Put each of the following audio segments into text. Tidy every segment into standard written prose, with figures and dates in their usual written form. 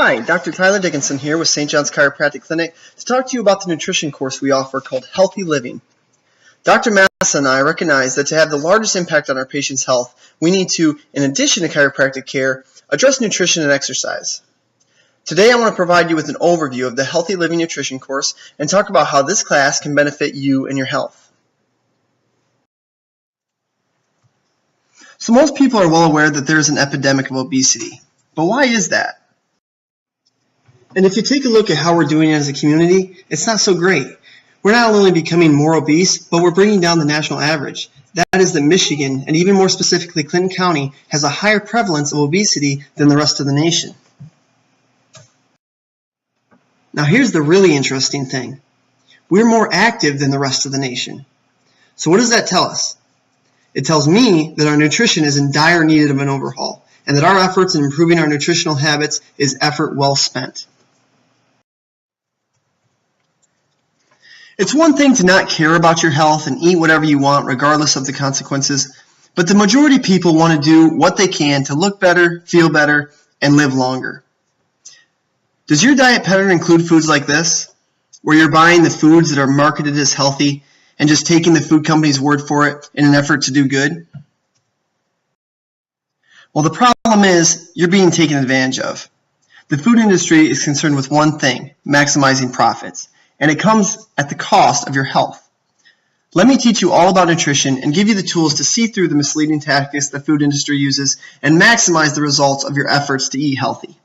Hi, Dr. Tyler Dickenson here with St. John's Chiropractic Clinic to talk to you about the nutrition course we offer called Healthy Living. Dr. Massa and I recognize that to have the largest impact on our patients' health, we need to, in addition to chiropractic care, address nutrition and exercise. Today I want to provide you with an overview of the Healthy Living Nutrition course and talk about how this class can benefit you and your health. So most people are well aware that there is an epidemic of obesity. But why is that? And if you take a look at how we're doing as a community, it's not so great. We're not only becoming more obese, but we're bringing down the national average. That is that Michigan, and even more specifically Clinton County, has a higher prevalence of obesity than the rest of the nation. Now here's the really interesting thing. We're more active than the rest of the nation. So what does that tell us? It tells me that our nutrition is in dire need of an overhaul, and that our efforts in improving our nutritional habits is effort well spent. It's one thing to not care about your health and eat whatever you want regardless of the consequences, but the majority of people want to do what they can to look better, feel better, and live longer. Does your diet pattern include foods like this, where you're buying the foods that are marketed as healthy and just taking the food company's word for it in an effort to do good? Well, the problem is you're being taken advantage of. The food industry is concerned with one thing, maximizing profits. And it comes at the cost of your health. Let me teach you all about nutrition and give you the tools to see through the misleading tactics the food industry uses and maximize the results of your efforts to eat healthy.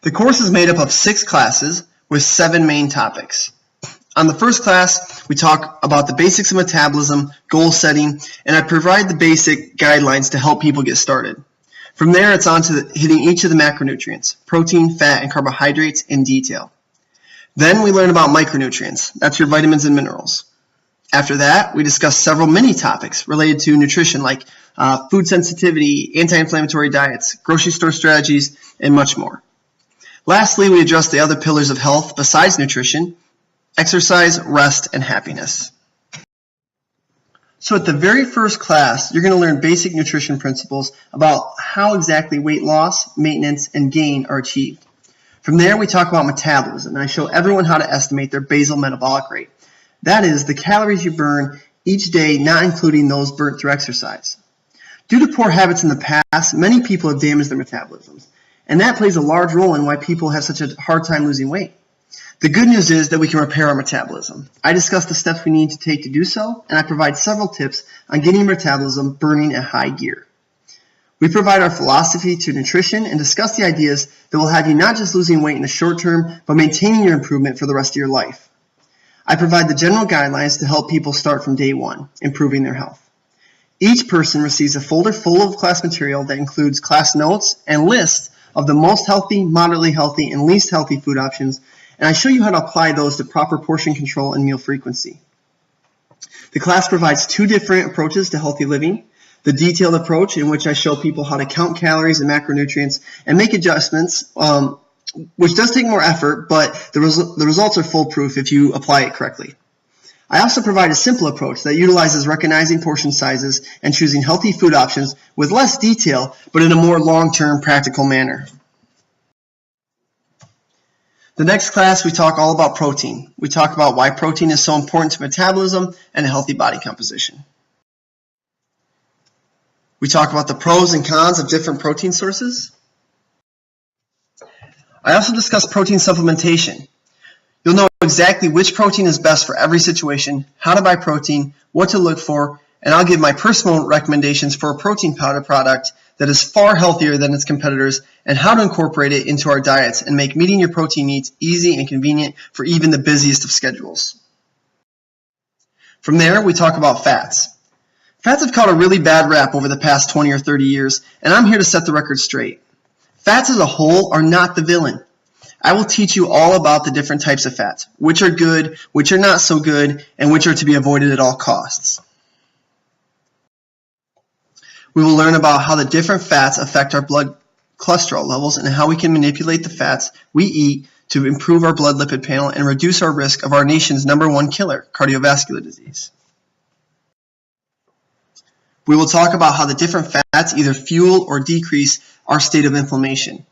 The course is made up of 6 classes with 7 main topics. On the first class, we talk about the basics of metabolism, goal setting, and I provide the basic guidelines to help people get started. From there, it's on to hitting each of the macronutrients, protein, fat, and carbohydrates in detail. Then we learn about micronutrients, that's your vitamins and minerals. After that, we discuss several mini topics related to nutrition like food sensitivity, anti-inflammatory diets, grocery store strategies, and much more. Lastly, we address the other pillars of health besides nutrition: exercise, rest, and happiness. So at the very first class, you're going to learn basic nutrition principles about how exactly weight loss, maintenance, and gain are achieved. From there, we talk about metabolism, and I show everyone how to estimate their basal metabolic rate. That is, the calories you burn each day, not including those burnt through exercise. Due to poor habits in the past, many people have damaged their metabolisms, and that plays a large role in why people have such a hard time losing weight. The good news is that we can repair our metabolism. I discuss the steps we need to take to do so, and I provide several tips on getting metabolism burning at high gear. We provide our philosophy to nutrition and discuss the ideas that will have you not just losing weight in the short term, but maintaining your improvement for the rest of your life. I provide the general guidelines to help people start from day one, improving their health. Each person receives a folder full of class material that includes class notes and lists of the most healthy, moderately healthy, and least healthy food options, and I show you how to apply those to proper portion control and meal frequency. The class provides 2 different approaches to healthy living: the detailed approach, in which I show people how to count calories and macronutrients and make adjustments, which does take more effort, but the results are foolproof if you apply it correctly. I also provide a simple approach that utilizes recognizing portion sizes and choosing healthy food options with less detail, but in a more long-term practical manner. The next class, we talk all about protein. We talk about why protein is so important to metabolism and a healthy body composition. We talk about the pros and cons of different protein sources. I also discuss protein supplementation. You'll know exactly which protein is best for every situation, how to buy protein, what to look for, and I'll give my personal recommendations for a protein powder product that is far healthier than its competitors and how to incorporate it into our diets and make meeting your protein needs easy and convenient for even the busiest of schedules. From there, we talk about fats. Fats have caught a really bad rap over the past 20 or 30 years, and I'm here to set the record straight. Fats as a whole are not the villain. I will teach you all about the different types of fats, which are good, which are not so good, and which are to be avoided at all costs. We will learn about how the different fats affect our blood cholesterol levels and how we can manipulate the fats we eat to improve our blood lipid panel and reduce our risk of our nation's #1 killer, cardiovascular disease. we will talk about how the different fats either fuel or decrease our state of inflammation.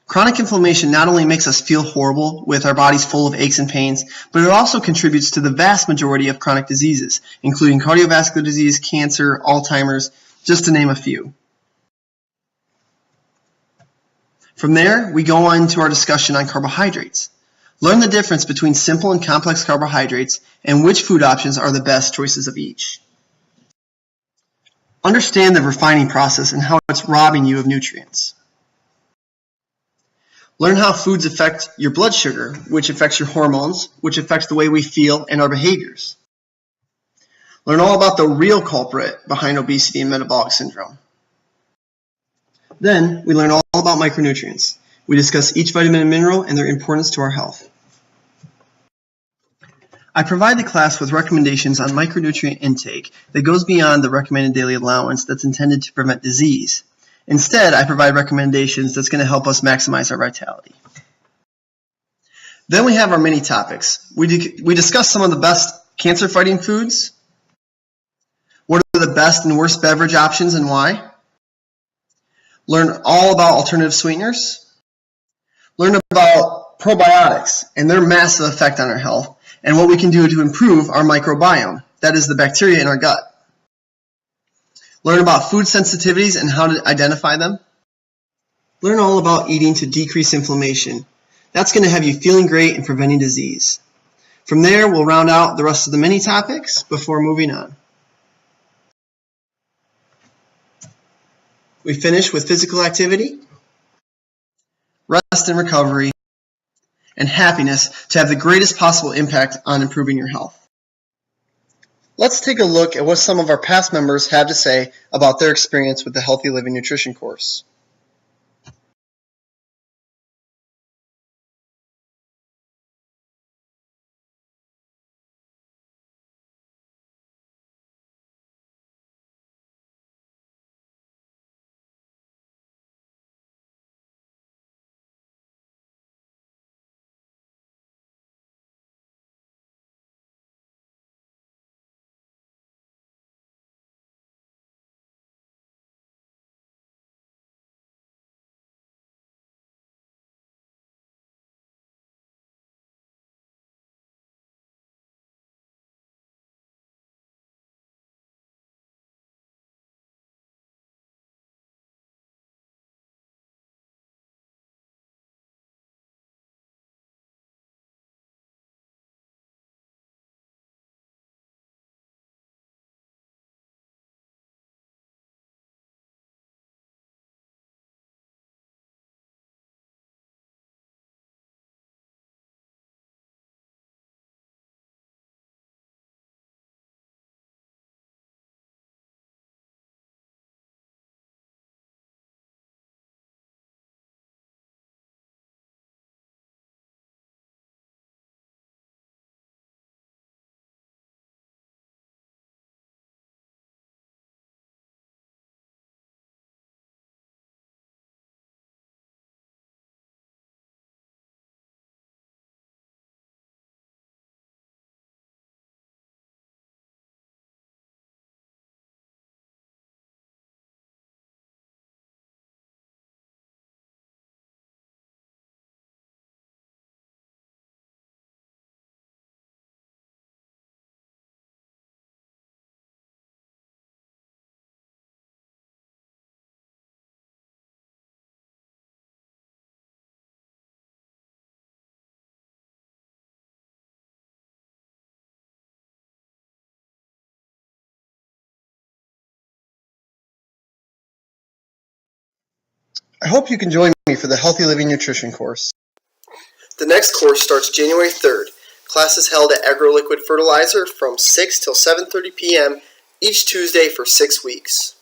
Chronic inflammation not only makes us feel horrible with our bodies full of aches and pains, but it also contributes to the vast majority of chronic diseases, including cardiovascular disease, cancer, Alzheimer's, just to name a few. From there, we go on to our discussion on carbohydrates. Learn the difference between simple and complex carbohydrates and which food options are the best choices of each. Understand the refining process and how it's robbing you of nutrients. Learn how foods affect your blood sugar, which affects your hormones, which affects the way we feel and our behaviors. Learn all about the real culprit behind obesity and metabolic syndrome. Then, we learn all about micronutrients. We discuss each vitamin and mineral and their importance to our health. I provide the class with recommendations on micronutrient intake that goes beyond the recommended daily allowance that's intended to prevent disease. Instead, I provide recommendations that's going to help us maximize our vitality. Then we have our mini topics. We discuss some of the best cancer-fighting foods. What are the best and worst beverage options and why? Learn all about alternative sweeteners. Learn about probiotics and their massive effect on our health and what we can do to improve our microbiome, that is the bacteria in our gut. Learn about food sensitivities and how to identify them. Learn all about eating to decrease inflammation. That's going to have you feeling great and preventing disease. From there, we'll round out the rest of the mini topics before moving on. We finish with physical activity, rest and recovery, and happiness to have the greatest possible impact on improving your health. Let's take a look at what some of our past members have to say about their experience with the Healthy Living Nutrition course. I hope you can join me for the Healthy Living Nutrition course. The next course starts January 3rd. Class is held at AgroLiquid Fertilizer from 6 till 7:30 p.m. each Tuesday for 6 weeks.